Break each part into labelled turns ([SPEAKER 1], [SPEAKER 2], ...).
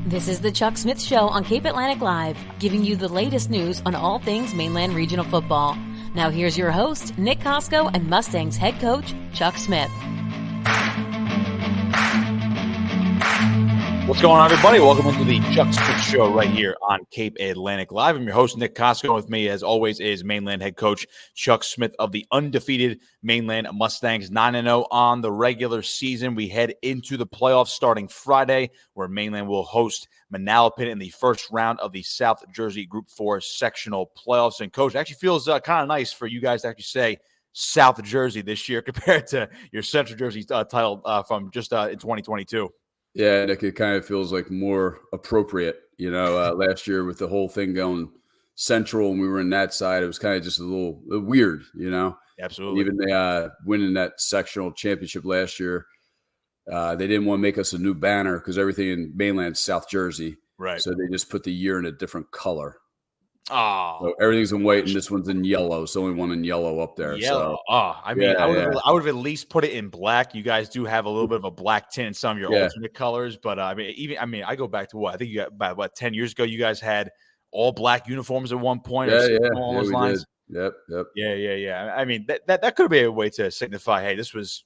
[SPEAKER 1] This is the Chuck Smith Show on Cape Atlantic Live, giving you the latest news on all things Mainland Regional Football. Now here's your host, Nick Kosko, and Mustangs head coach, Chuck Smith.
[SPEAKER 2] What's going on, everybody? Welcome into the Chuck Smith Show right here on Cape Atlantic Live. I'm your host, Nick Kosko. With me, as always, is Mainland head coach Chuck Smith of the undefeated Mainland Mustangs, 9-0 on the regular season. We head into the playoffs starting Friday, where Mainland will host Manalapan in the first round of the South Jersey Group 4 sectional playoffs. And, Coach, it actually feels kind of nice for you guys to actually say South Jersey this year compared to your Central Jersey title from just in 2022.
[SPEAKER 3] Yeah, Nick, it kind of feels like more appropriate. Last year with the whole thing going Central and we were in that side, it was kind of just a little weird,
[SPEAKER 2] Absolutely.
[SPEAKER 3] Even they winning that sectional championship last year, they didn't want to make us a new banner because everything in Mainland's South Jersey. Right. So they just put the year in a different color.
[SPEAKER 2] Oh,
[SPEAKER 3] so everything's in white and this one's in yellow. It's the only one in yellow up there.
[SPEAKER 2] Yellow.
[SPEAKER 3] So,
[SPEAKER 2] I would have at least put it in black. You guys do have a little bit of a black tint in some of your alternate colors, but I go back to what I think you got about 10 years ago. You guys had all black uniforms at one point. Along those lines.
[SPEAKER 3] Yep.
[SPEAKER 2] Yeah. I mean that could be a way to signify, hey, this was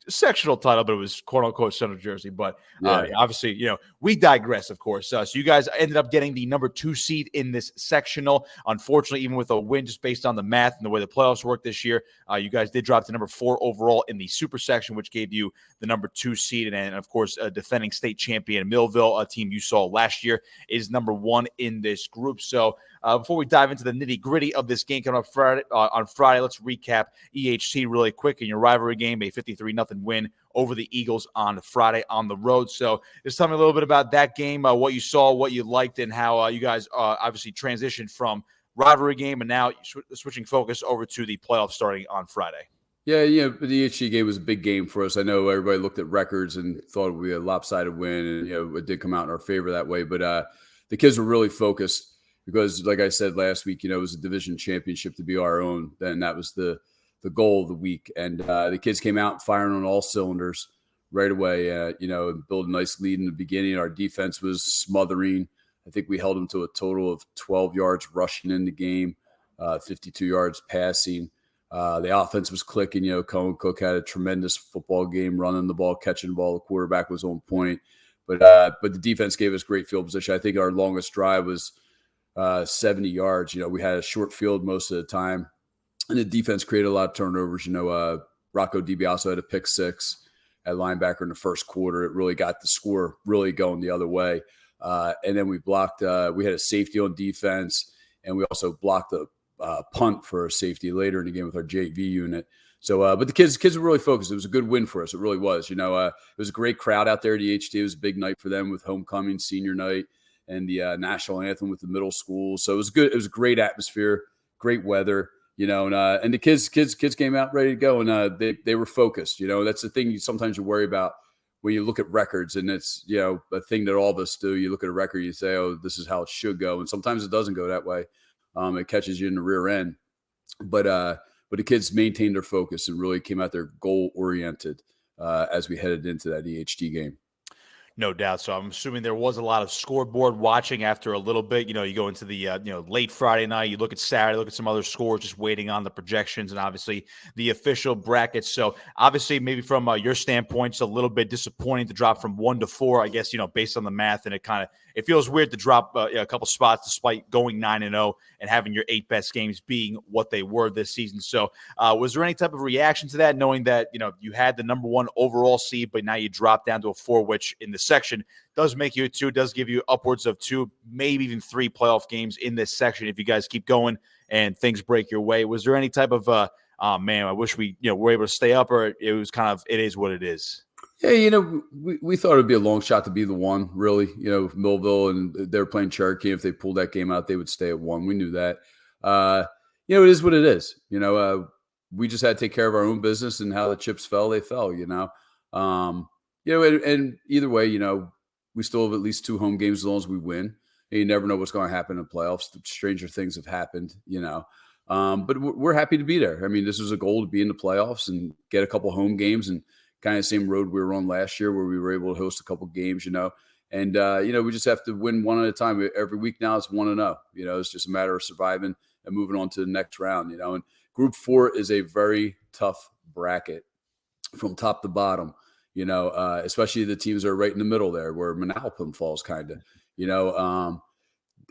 [SPEAKER 2] a sectional title, but it was quote unquote Central Jersey. But obviously, we digress, of course. So you guys ended up getting the number 2 seed in this sectional. Unfortunately, even with a win, just based on the math and the way the playoffs work this year, you guys did drop to number 4 overall in the super section, which gave you the number 2 seed. And of course, defending state champion Millville, a team you saw last year, is number 1 in this group. So before we dive into the nitty-gritty of this game coming up on Friday, let's recap EHT really quick in your rivalry game, a 53-0 win over the Eagles on Friday on the road. So just tell me a little bit about that game, what you saw, what you liked, and how you guys obviously transitioned from rivalry game and now switching focus over to the playoffs starting on Friday.
[SPEAKER 3] Yeah, the EHT game was a big game for us. I know everybody looked at records and thought it would be a lopsided win, and it did come out in our favor that way. But the kids were really focused because, like I said last week, it was a division championship to be our own. Then that was the goal of the week. And the kids came out firing on all cylinders right away, and built a nice lead in the beginning. Our defense was smothering. I think we held them to a total of 12 yards rushing in the game, 52 yards passing. The offense was clicking. Cohen Cook had a tremendous football game, running the ball, catching the ball. The quarterback was on point. But the defense gave us great field position. I think our longest drive was 70 yards. We had a short field most of the time. And the defense created a lot of turnovers. Rocco DiBiaso had a pick 6 at linebacker in the first quarter. It really got the score really going the other way. And then we blocked. We had a safety on defense, and we also blocked a punt for a safety later in the game with our JV unit. So, but the kids were really focused. It was a good win for us. It really was. It was a great crowd out there at EHT. It was a big night for them with homecoming, senior night, and the national anthem with the middle school. So it was good. It was a great atmosphere, great weather. And the kids came out ready to go, and they were focused. That's the thing sometimes you worry about when you look at records, and it's a thing that all of us do. You look at a record, you say, "Oh, this is how it should go," and sometimes it doesn't go that way. It catches you in the rear end, but the kids maintained their focus and really came out there goal oriented as we headed into that EHT game.
[SPEAKER 2] No doubt. So I'm assuming there was a lot of scoreboard watching after a little bit. You go into the late Friday night, you look at Saturday, look at some other scores, just waiting on the projections and obviously the official brackets. So obviously maybe from your standpoint, it's a little bit disappointing to drop from 1 to 4, I guess, based on the math. And it feels weird to drop a couple spots despite going 9-0 and having your 8 best games being what they were this season. So was there any type of reaction to that, knowing that, you had the number 1 overall seed, but now you drop down to a 4, which in the section does make you a 2, does give you upwards of 2, maybe even 3 playoff games in this section if you guys keep going and things break your way. Was there any type of, oh man, I wish we were able to stay up, or it was kind of, it is what it is?
[SPEAKER 3] Yeah, we thought it would be a long shot to be the 1, really. Millville, and they're playing Cherokee. If they pulled that game out, they would stay at 1. We knew that. It is what it is. We just had to take care of our own business, and how the chips fell, they fell, and either way, we still have at least 2 home games as long as we win. And you never know what's going to happen in the playoffs. Stranger things have happened, but we're happy to be there. I mean, this was a goal to be in the playoffs and get a couple home games, and kind of the same road we were on last year where we were able to host a couple games, And, we just have to win one at a time. Every week now it's 1-0. It's just a matter of surviving and moving on to the next round, And Group 4 is a very tough bracket from top to bottom, especially the teams that are right in the middle there where Manalapan falls kind of,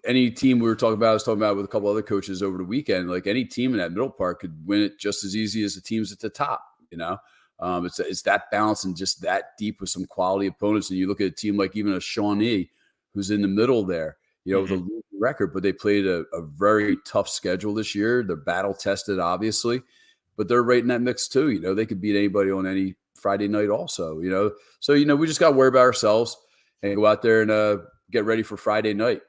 [SPEAKER 3] any team I was talking about with a couple other coaches over the weekend, like any team in that middle part could win it just as easy as the teams at the top, It's that balance and just that deep with some quality opponents. And you look at a team like even a Shawnee who's in the middle there, with a losing record, but they played a very tough schedule this year. They're battle tested, obviously, but they're right in that mix too. They could beat anybody on any Friday night also, So, we just got to worry about ourselves and go out there and get ready for Friday night.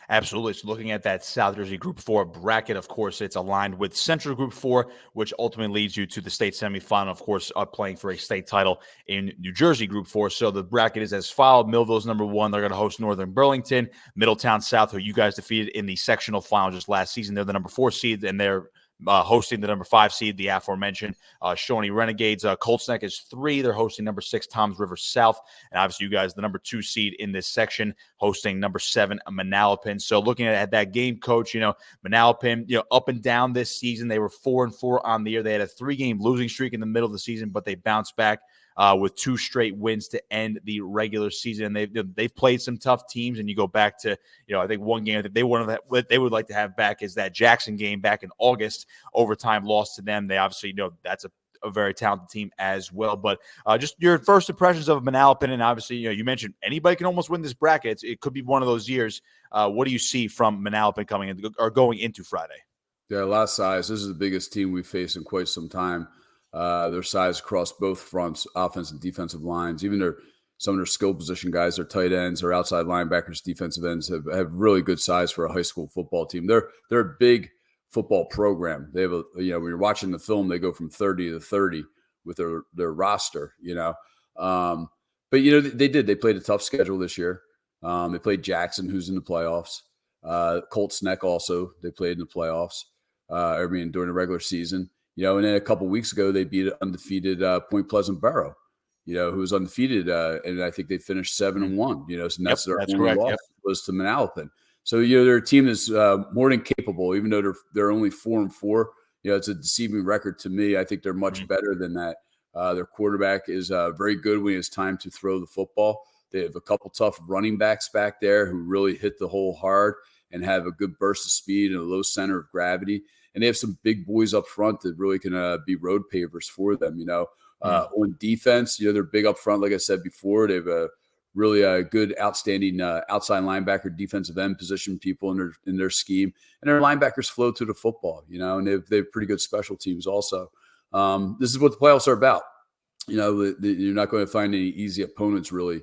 [SPEAKER 2] Absolutely. So looking at that South Jersey Group 4 bracket, of course, it's aligned with Central Group 4, which ultimately leads you to the state semifinal, of course, playing for a state title in New Jersey Group 4. So the bracket is as followed. Millville's number 1. They're going to host Northern Burlington. Middletown South, who you guys defeated in the sectional final just last season. They're the number 4 seed, and they're hosting the number 5 seed, the aforementioned Shawnee Renegades. Colts Neck is 3. They're hosting number 6, Toms River South. And obviously you guys, the number 2 seed in this section, hosting number 7, Manalapan. So looking at that game, Coach, Manalapan, up and down this season. They were 4-4 on the year. They had a 3-game losing streak in the middle of the season, but they bounced back with 2 straight wins to end the regular season. And they've played some tough teams. And you go back to, I think one game that they would like to have back is that Jackson game back in August. Overtime loss to them. They obviously that's a very talented team as well. But just your first impressions of Manalapan, and obviously, you mentioned anybody can almost win this bracket. It could be one of those years. What do you see from Manalapan coming in or going into Friday?
[SPEAKER 3] Yeah, a lot of size. This is the biggest team we've faced in quite some time. Their size across both fronts, offensive and defensive lines, even some of their skill position guys, their tight ends, their outside linebackers, defensive ends have really good size for a high school football team. They're a big football program. They have when you're watching the film, they go from 30 to 30 with their roster, but they played a tough schedule this year. They played Jackson, who's in the playoffs. Colts Neck also, they played in the playoffs. During the regular season, and then a couple of weeks ago, they beat undefeated Point Pleasant Borough, who was undefeated. And I think they finished 7-1, so that's their only loss was to Manalapan. So, their team is more than capable, even though they're only 4-4. It's a deceiving record to me. I think they're much better than that. Their quarterback is very good when it's time to throw the football. They have a couple tough running backs back there who really hit the hole hard and have a good burst of speed and a low center of gravity. And they have some big boys up front that really can be road pavers for them. On defense, they're big up front. Like I said before, they have a really good, outstanding outside linebacker, defensive end position people in their scheme, and their linebackers flow to the football. And they have pretty good special teams also. This is what the playoffs are about. You're not going to find any easy opponents really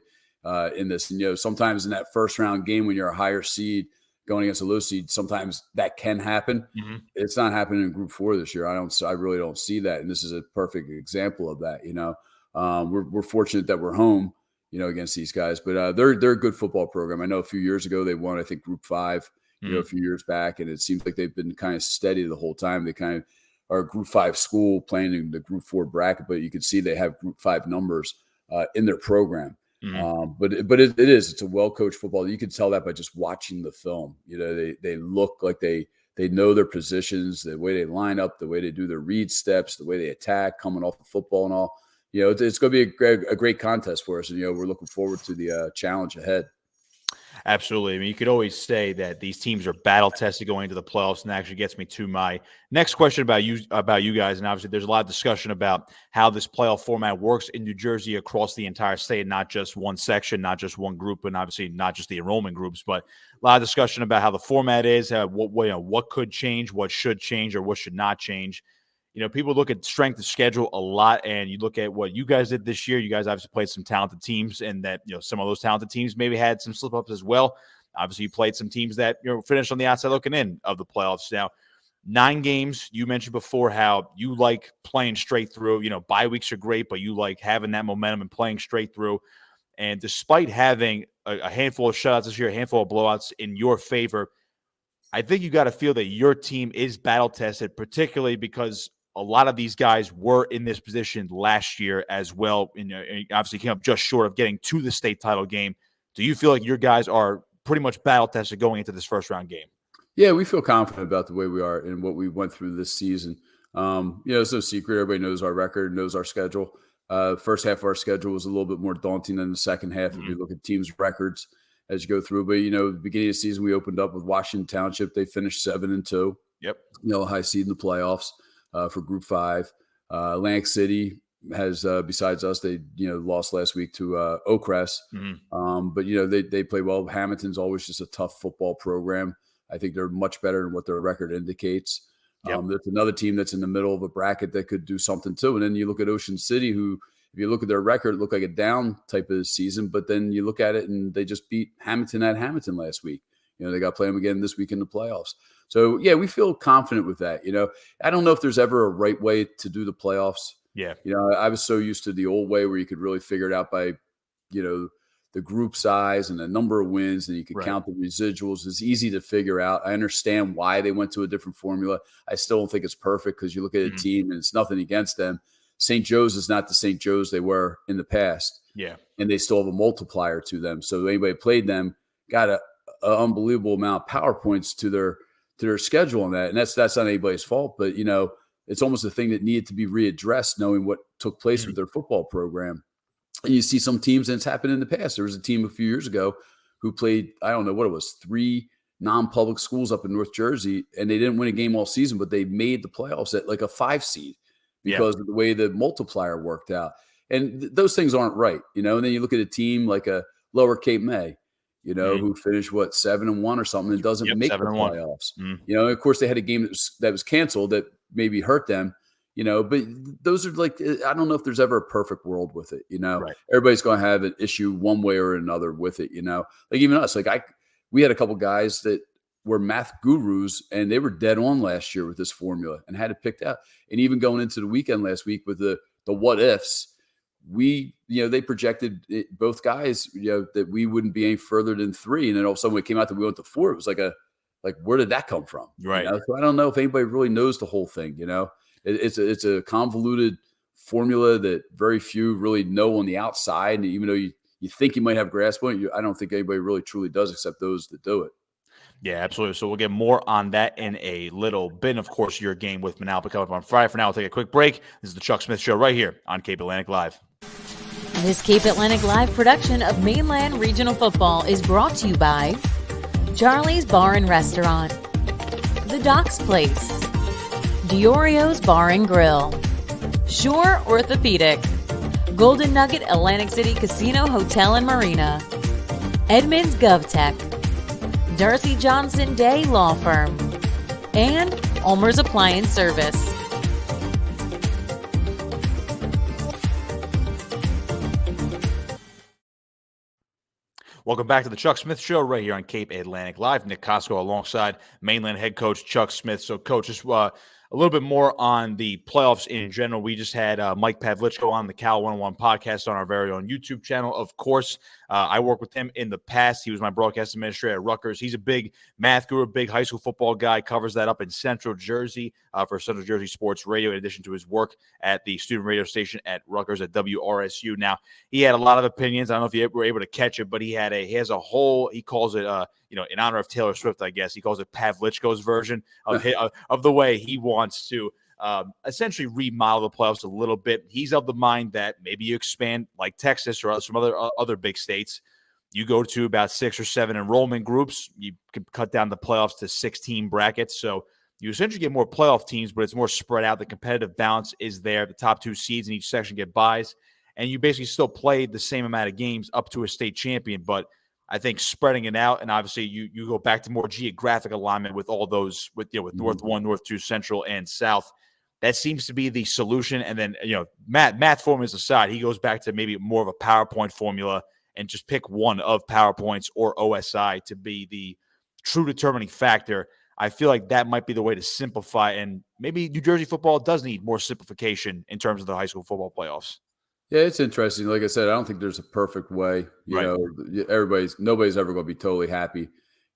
[SPEAKER 3] in this. And sometimes in that first round game when you're a higher seed going against a low seed, sometimes that can happen. It's not happening in Group 4 this year. I really don't see that, and this is a perfect example of that. We're fortunate that we're home, against these guys, but they're a good football program. I know a few years ago they won, I think, Group 5, a few years back, and it seems like they've been kind of steady the whole time. They kind of are a Group 5 school playing in the Group 4 bracket, but you can see they have Group 5 numbers in their program. But it's a well-coached football. You can tell that by just watching the film. They look like they know their positions, the way they line up, the way they do their read steps, the way they attack, coming off the football and all. It's going to be a great contest for us, and we're looking forward to the challenge ahead.
[SPEAKER 2] Absolutely. I mean, you could always say that these teams are battle tested going into the playoffs, and that actually gets me to my next question about you guys. And obviously, there's a lot of discussion about how this playoff format works in New Jersey across the entire state, not just one section, not just one group, and obviously not just the enrollment groups, but a lot of discussion about how the format is, what could change, what should change, or what should not change. People look at strength of schedule a lot, and you look at what you guys did this year. You guys obviously played some talented teams, and that, some of those talented teams maybe had some slip-ups as well. Obviously, you played some teams that, finished on the outside looking in of the playoffs. Now, 9 games, you mentioned before how you like playing straight through. Bye weeks are great, but you like having that momentum and playing straight through. And despite having a handful of shutouts this year, a handful of blowouts in your favor, I think you got to feel that your team is battle-tested, particularly because a lot of these guys were in this position last year as well. And obviously came up just short of getting to the state title game Do you feel like your guys are pretty much battle tested going into this first round game?
[SPEAKER 3] Yeah, we feel confident about the way we are and what we went through this season. It's no secret. Everybody knows our record, knows our schedule. First half of our schedule was a little bit more daunting than the second half if you look at teams' records as you go through. But, the beginning of the season, we opened up with Washington Township. They finished 7-2.
[SPEAKER 2] Yep.
[SPEAKER 3] High seed in the playoffs for Group 5. Atlantic City has, besides us, they, lost last week to Oakcrest. But, they play well. Hamilton's always just a tough football program. I think they're much better than what their record indicates.
[SPEAKER 2] Yep.
[SPEAKER 3] There's another team that's in the middle of a bracket that could do something too. And then you look at Ocean City, who, if you look at their record, look like a down type of season. But then you look at it and they just beat Hamilton at Hamilton last week. They got to play them again this week in the playoffs. So, yeah, we feel confident with that. I don't know if there's ever a right way to do the playoffs.
[SPEAKER 2] Yeah.
[SPEAKER 3] I was so used to the old way where you could really figure it out by, the group size and the number of wins, and you could count the residuals. It's easy to figure out. I understand why they went to a different formula. I still don't think it's perfect because you look at a team and it's nothing against them. St. Joe's is not the St. Joe's they were in the past.
[SPEAKER 2] Yeah.
[SPEAKER 3] And they still have a multiplier to them. So anybody who played them got an unbelievable amount of power points to their schedule on that. And that's not anybody's fault, but it's almost a thing that needed to be readdressed, knowing what took place with their football program. And you see some teams, and it's happened in the past. There was a team a few years ago who played, I don't know what it was, 3 non-public schools up in North Jersey, and they didn't win a game all season, but they made the playoffs at like a 5 seed because of the way the multiplier worked out. And those things aren't right, And then you look at a team like a Lower Cape May, who finished 7-1 or something, and doesn't make the playoffs. Of course, they had a game that was canceled that maybe hurt them. But those are like, I don't know if there's ever a perfect world with it, Everybody's going to have an issue one way or another with it, Like even us, we had a couple guys that were math gurus and they were dead on last year with this formula and had it picked out. And even going into the weekend last week with the what ifs, they projected both guys, that we wouldn't be any further than 3. And then all of a sudden when it came out that we went to 4, it was like where did that come from?
[SPEAKER 2] Right.
[SPEAKER 3] So I don't know if anybody really knows the whole thing, It's a convoluted formula that very few really know on the outside. And even though you think you might have grasp on it, I don't think anybody really truly does except those that do it.
[SPEAKER 2] Yeah, absolutely. So we'll get more on that in a little bit. And of course, your game with Manalapan coming up on Friday. For now, we'll take a quick break. This is the Chuck Smith Show right here on Cape Atlantic Live.
[SPEAKER 1] This Cape Atlantic Live production of Mainland Regional Football is brought to you by Charlie's Bar and Restaurant, The Docks Place, Orio's Bar and Grill, Shore Orthopedic, Golden Nugget Atlantic City Casino Hotel and Marina, Edmunds GovTech, Darcy Johnson Day Law Firm, and Ulmer's Appliance Service.
[SPEAKER 2] Welcome back to the Chuck Smith Show right here on Cape Atlantic Live. Nick Kosko alongside Mainland head coach Chuck Smith. So, Coach, just a little bit more on the playoffs in general. We just had Mike Pavlichko on the Cal 101 podcast on our very own YouTube channel. Of course, I worked with him in the past. He was my broadcast administrator at Rutgers. He's a big math guru, big high school football guy, covers that up in Central Jersey for Central Jersey Sports Radio, in addition to his work at the student radio station at Rutgers at WRSU. Now, he had a lot of opinions. I don't know if you were able to catch it, but he has a whole, he calls it, in honor of Taylor Swift, I guess, he calls it Pavlichko's version of the way he wants to essentially remodel the playoffs a little bit. He's of the mind that maybe you expand like Texas or some other big states. You go to about 6 or 7 enrollment groups. You can cut down the playoffs to 16 brackets. So you essentially get more playoff teams, but it's more spread out. The competitive balance is there. The top 2 seeds in each section get buys. And you basically still play the same amount of games up to a state champion. But I think spreading it out, and obviously you go back to more geographic alignment with all those, with North 1, North 2, Central, and South. That seems to be the solution. And then, math formulas aside, he goes back to maybe more of a PowerPoint formula and just pick one of PowerPoints or OSI to be the true determining factor. I feel like that might be the way to simplify, and maybe New Jersey football does need more simplification in terms of the high school football playoffs.
[SPEAKER 3] Yeah, it's interesting. Like I said, I don't think there's a perfect way. Nobody's ever going to be totally happy,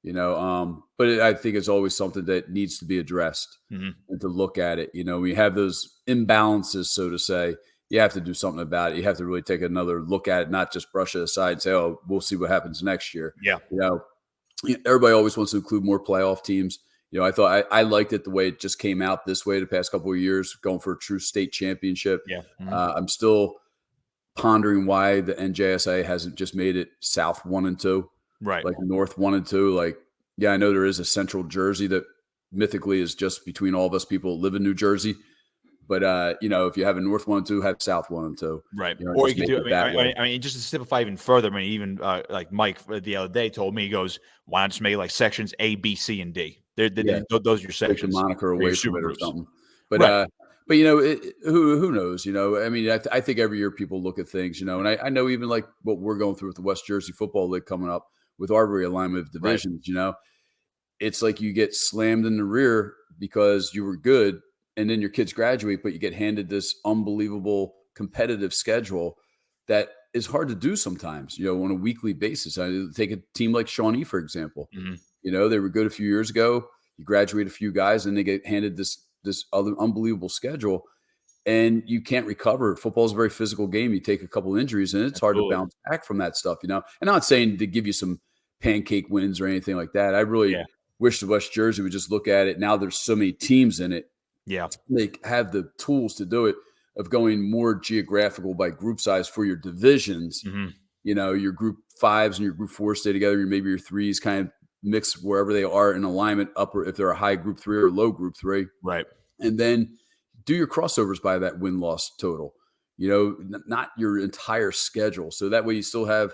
[SPEAKER 3] but I think it's always something that needs to be addressed and to look at it. We have those imbalances, so to say, you have to do something about it. You have to really take another look at it, not just brush it aside and say, oh, we'll see what happens next year.
[SPEAKER 2] Yeah.
[SPEAKER 3] Everybody always wants to include more playoff teams. I thought I liked it the way it just came out this way the past couple of years, going for a true state championship.
[SPEAKER 2] Yeah.
[SPEAKER 3] I'm still pondering why the NJSA hasn't just made it South 1 and 2,
[SPEAKER 2] right?
[SPEAKER 3] Like North 1 and 2. Like, I know there is a Central Jersey that mythically is just between all of us people that live in New Jersey. But, if you have a North 1 and 2, have South 1 and 2.
[SPEAKER 2] Right. Or you can do it I mean, just to simplify even further, even like Mike the other day told me, he goes, why not just make like sections A, B, C, and D? Those are your sections.
[SPEAKER 3] Take the moniker away from it or something. But,
[SPEAKER 2] right.
[SPEAKER 3] Who knows? I mean, I think every year people look at things, and I know even like what we're going through with the West Jersey Football League coming up with our realignment of divisions, right. It's like you get slammed in the rear because you were good. And then your kids graduate, but you get handed this unbelievable competitive schedule that is hard to do sometimes, on a weekly basis. I take a team like Shawnee, for example.
[SPEAKER 2] Mm-hmm.
[SPEAKER 3] They were good a few years ago. You graduate a few guys and they get handed this other unbelievable schedule and you can't recover. Football is a very physical game. You take a couple injuries and it's hard to bounce back from that stuff, And I'm not saying to give you some pancake wins or anything like that. I really wish the West Jersey would just look at it. Now there's so many teams in it.
[SPEAKER 2] Yeah,
[SPEAKER 3] they have the tools to do it, of going more geographical by group size for your divisions.
[SPEAKER 2] Mm-hmm.
[SPEAKER 3] Your group 5s and your group 4s stay together. Maybe your 3s kind of mix wherever they are in alignment, upper if they're a high group 3 or low group 3.
[SPEAKER 2] Right.
[SPEAKER 3] And then do your crossovers by that win-loss total, not your entire schedule. So that way you still have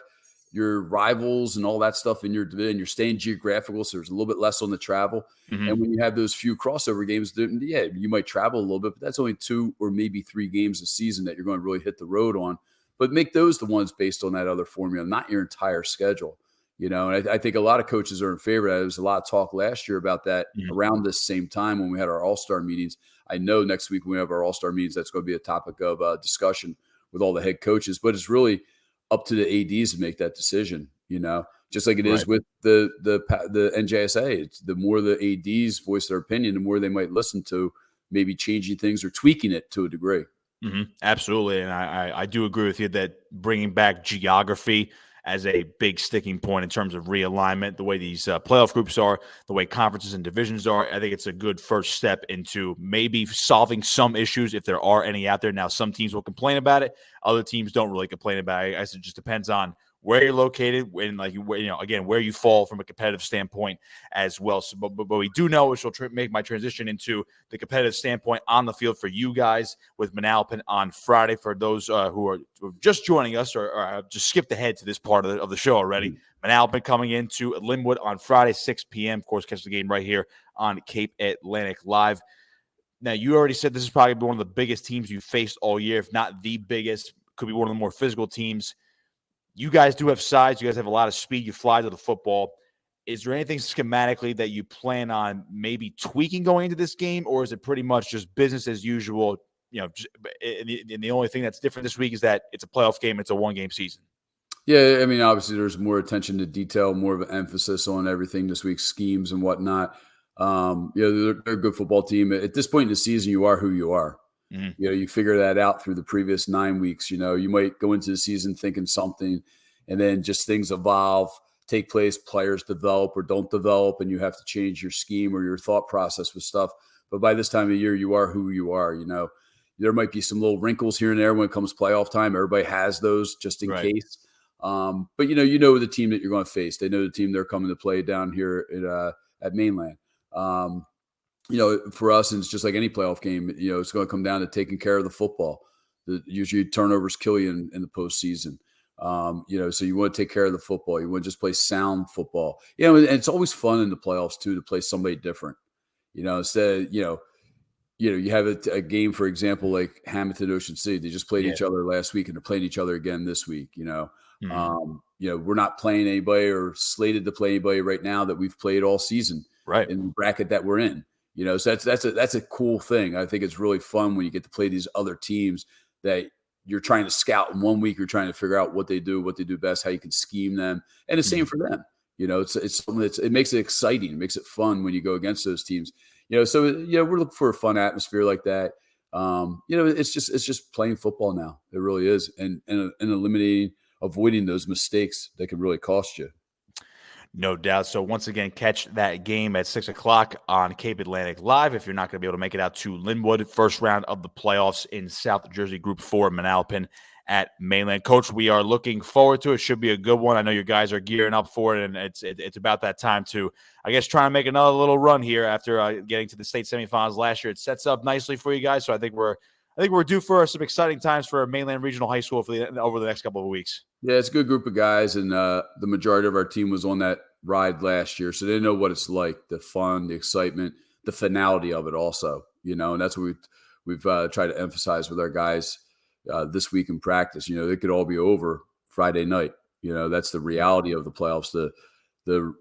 [SPEAKER 3] your rivals and all that stuff in your division. You're staying geographical, so there's a little bit less on the travel.
[SPEAKER 2] Mm-hmm.
[SPEAKER 3] And when you have those few crossover games, you might travel a little bit, but that's only 2 or maybe 3 games a season that you're going to really hit the road on. But make those the ones based on that other formula, not your entire schedule. And I think a lot of coaches are in favor of that. There was a lot of talk last year about that around this same time when we had our all-star meetings. I know next week when we have our all-star meetings, that's going to be a topic of discussion with all the head coaches. But it's really up to the ADs to make that decision, just like it is with the NJSA. It's the more the ADs voice their opinion, the more they might listen to maybe changing things or tweaking it to a degree.
[SPEAKER 2] Mm-hmm. Absolutely. And I do agree with you that bringing back geography as a big sticking point in terms of realignment, the way these playoff groups are, the way conferences and divisions are, I think it's a good first step into maybe solving some issues if there are any out there. Now, some teams will complain about it. Other teams don't really complain about it. I guess it just depends on where you're located and again, where you fall from a competitive standpoint as well. So, but we do know, which will make my transition into the competitive standpoint on the field for you guys with Manalapan on Friday. For those who are just joining us or have just skipped ahead to this part of the show already, Manalapan coming into Linwood on Friday, 6 p.m. Of course, catch the game right here on Cape Atlantic Live. Now, you already said this is probably one of the biggest teams you faced all year, if not the biggest. Could be one of the more physical teams. You guys do have size. You guys have a lot of speed. You fly to the football. Is there anything schematically that you plan on maybe tweaking going into this game, or is it pretty much just business as usual? And the only thing that's different this week is that it's a playoff game. It's a one-game season.
[SPEAKER 3] Yeah, I mean, obviously there's more attention to detail, more of an emphasis on everything this week, schemes and whatnot. They're a good football team. At this point in the season, you are who you are.
[SPEAKER 2] Mm-hmm.
[SPEAKER 3] You figure that out through the previous 9 weeks. You might go into the season thinking something, and then just things evolve, take place, players develop or don't develop, and you have to change your scheme or your thought process with stuff. But by this time of year, you are who you are. There might be some little wrinkles here and there when it comes playoff time. Everybody has those just in case. But you know the team that you're going to face. They know the team they're coming to play down here at Mainland. For us, and it's just like any playoff game, it's going to come down to taking care of the football. Usually turnovers kill you in the postseason. So you want to take care of the football. You want to just play sound football. And it's always fun in the playoffs too, to play somebody different. Instead, you have a game, for example, like Hamilton Ocean City. They just played each other last week, and they're playing each other again this week.
[SPEAKER 2] Mm-hmm.
[SPEAKER 3] We're not playing anybody or slated to play anybody right now that we've played all season,
[SPEAKER 2] right,
[SPEAKER 3] in the bracket that we're in. So that's a cool thing. I think it's really fun when you get to play these other teams that you're trying to scout in 1 week. You're trying to figure out what they do best, how you can scheme them, and the same for them. It's something it makes it exciting. It makes it fun when you go against those teams. So we're looking for a fun atmosphere like that. It's just playing football now. It really is, and avoiding those mistakes that could really cost you.
[SPEAKER 2] No doubt. So once again, catch that game at 6 o'clock on Cape Atlantic Live. If you're not going to be able to make it out to Linwood, first round of the playoffs in South Jersey Group 4, Manalapan at Mainland. Coach, we are looking forward to it. Should be a good one. I know you guys are gearing up for it, and it's about that time to, I guess, try and make another little run here after getting to the state semifinals last year. It sets up nicely for you guys, so I think we're due for some exciting times for Mainland Regional High School over the next couple of weeks.
[SPEAKER 3] Yeah, it's a good group of guys, and the majority of our team was on that ride last year, so they know what it's like, the fun, the excitement, the finality of it also, and that's what we've tried to emphasize with our guys this week in practice. It could all be over Friday night. That's the reality of the playoffs. The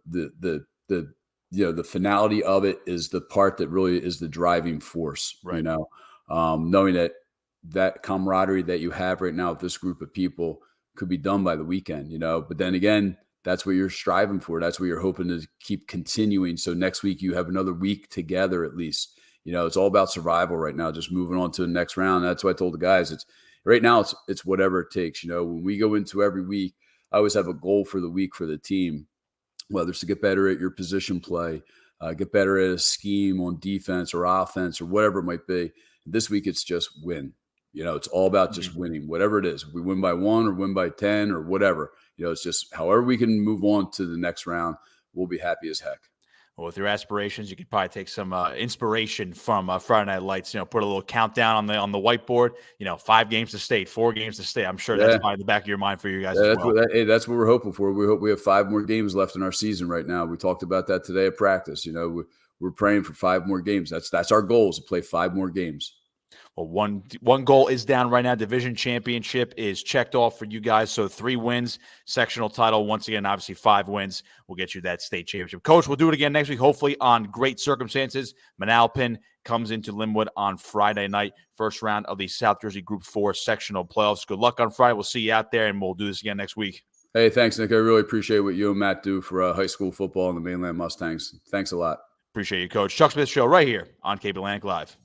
[SPEAKER 3] finality of it is the part that really is the driving force,
[SPEAKER 2] right.
[SPEAKER 3] Knowing that camaraderie that you have right now with this group of people could be done by the weekend, but then again, that's what you're striving for. That's what you're hoping to keep continuing. So next week you have another week together at least. It's all about survival right now, just moving on to the next round. That's why I told the guys it's whatever it takes. When we go into every week, I always have a goal for the week for the team, whether it's to get better at your position play, get better at a scheme on defense or offense or whatever it might be. This week it's just win. It's all about just winning, whatever it is. If we win by 1 or win by 10 or whatever, it's just however we can move on to the next round, we'll be happy as heck.
[SPEAKER 2] Well, with your aspirations, you could probably take some inspiration from Friday Night Lights. Put a little countdown on the whiteboard. 5 games to state, 4 games to state. I'm sure that's probably in the back of your mind for you guys.
[SPEAKER 3] Yeah,
[SPEAKER 2] as well.
[SPEAKER 3] That's what we're hoping for. We hope we have 5 more games left in our season right now. We talked about that today at practice. We're praying for 5 more games. That's our goal, is to play 5 more games.
[SPEAKER 2] Well, one goal is down right now. Division championship is checked off for you guys. So 3 wins, sectional title. Once again, obviously 5 wins will get you that state championship. Coach, we'll do it again next week, hopefully on great circumstances. Manalapan comes into Linwood on Friday night, first round of the South Jersey Group 4 sectional playoffs. Good luck on Friday. We'll see you out there, and we'll do this again next week.
[SPEAKER 3] Hey, thanks, Nick. I really appreciate what you and Matt do for high school football and the Mainland Mustangs. Thanks a lot.
[SPEAKER 2] Appreciate you, Coach. Chuck Smith Show right here on Cape Atlantic Live.